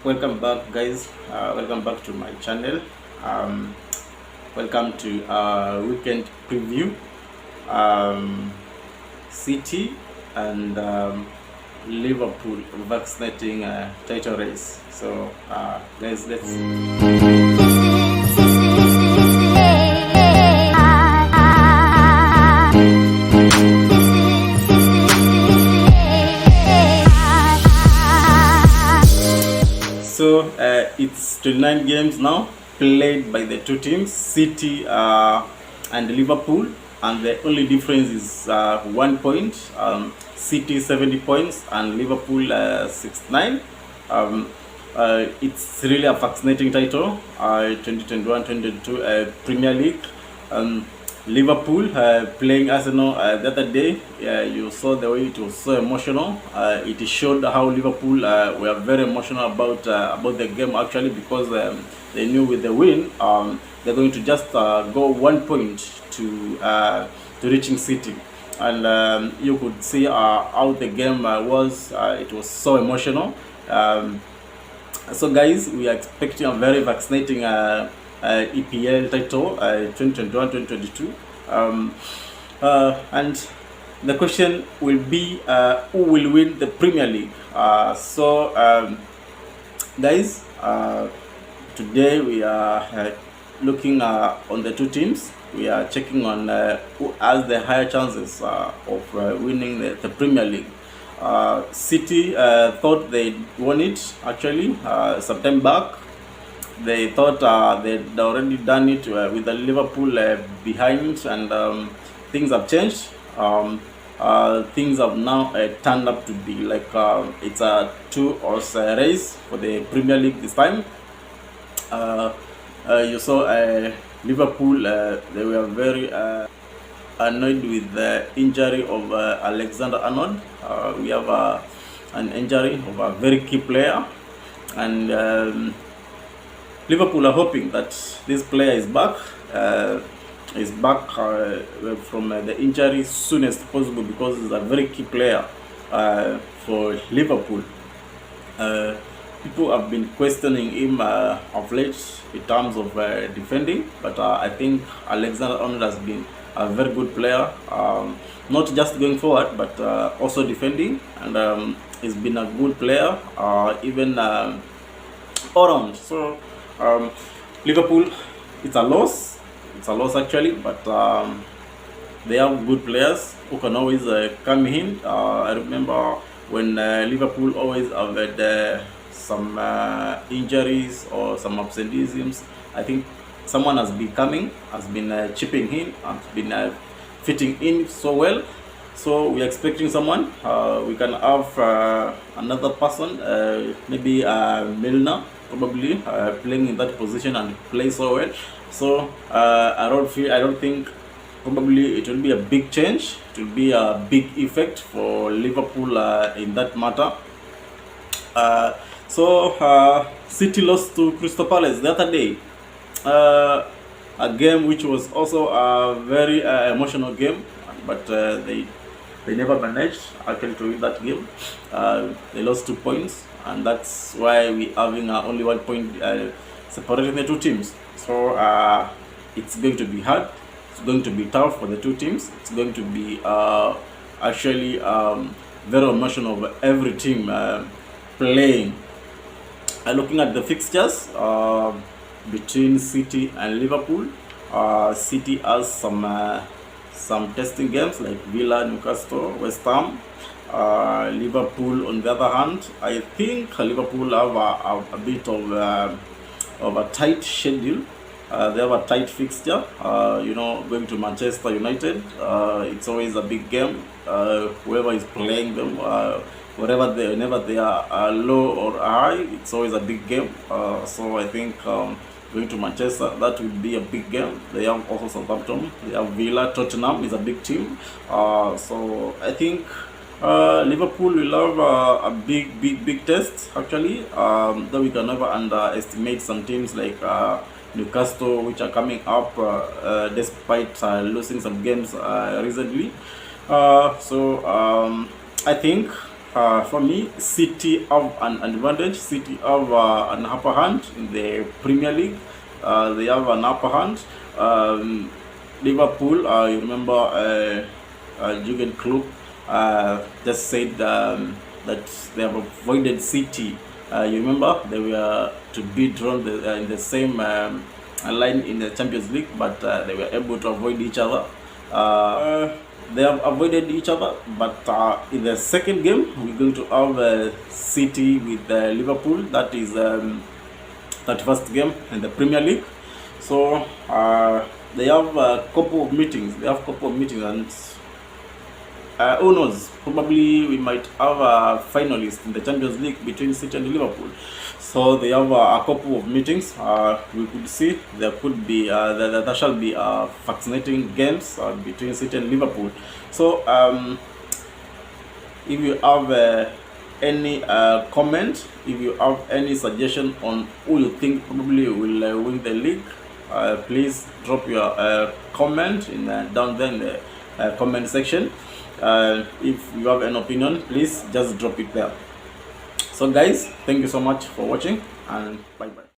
Welcome back, guys. Welcome back to my channel. Um, Welcome to weekend preview. Um, City and Liverpool vaccinating title race. So, guys, let's. So it's 29 games now played by the two teams, City and Liverpool, and the only difference is 1 point. City 70 points and Liverpool 69. It's really a fascinating title, 2021-2022 Premier League. Liverpool playing Arsenal the other day. You saw the way it was so emotional. It showed how Liverpool were very emotional about the game actually, because they knew with the win they're going to just go 1 point to reaching City. And you could see how the game was. It was so emotional. So guys, we are expecting a very vaccinating EPL title 2021-2022, and the question will be who will win the Premier League. Guys, today we are looking on the two teams. We are checking on who has the higher chances of winning the Premier League. City thought they won it actually some time back. They thought they'd already done it with the Liverpool behind, and things have changed. Things have now turned up to be like it's a two-horse race for the Premier League this time. You saw Liverpool, they were very annoyed with the injury of Alexander Arnold. We have an injury of a very key player, and Liverpool are hoping that this player is back from the injury soon as possible, because he's a very key player for Liverpool. People have been questioning him of late in terms of defending, but I think Alexander Arnold has been a very good player, not just going forward but also defending, and he's been a good player even all round. So Liverpool, it's a loss actually, but they have good players who can always come in. I remember when Liverpool always have had some injuries or some absenteeisms. I think someone has been chipping in, has been fitting in so well. So we're expecting someone. We can have another person, maybe Milner, probably playing in that position and play so well. So I don't think probably it will be a big change. It will be a big effect for Liverpool in that matter. City lost to Crystal Palace the other day. A game which was also a very emotional game, but they never managed actually to win that game. They lost 2 points, and that's why we having only 1 point separating the two teams. So it's going to be hard. It's going to be tough for the two teams. It's going to be actually very emotional for every team playing. Looking at the fixtures between City and Liverpool, City has some testing games like Villa, Newcastle, West Ham. Liverpool, on the other hand, I think Liverpool have a bit of a tight schedule. They have a tight fixture. Going to Manchester United, it's always a big game. Whoever is playing them, whenever they are low or high, it's always a big game. So I think going to Manchester, that will be a big game. They have also Southampton, they have Villa, Tottenham is a big team. So I think Liverpool will have a big test actually. Though we can never underestimate some teams like Newcastle, which are coming up despite losing some games recently. I think For me, City have an advantage. City have an upper hand in the Premier League. They have an upper hand. Liverpool, you remember Jurgen Klopp just said that they have avoided City. You remember they were to be drawn in the same line in the Champions League, but they were able to avoid each other. They have avoided each other, but in the second game we're going to have City with Liverpool. That is that first game in the Premier League. So they have a couple of meetings. And who knows? Probably we might have a finalist in the Champions League between City and Liverpool. So they have a couple of meetings. We could see there could be there shall be fascinating games between City and Liverpool. So if you have any comment, if you have any suggestion on who you think probably will win the league, please drop your comment in down there in the comment section. If you have an opinion, please just drop it there. So guys, thank you so much for watching, and bye bye.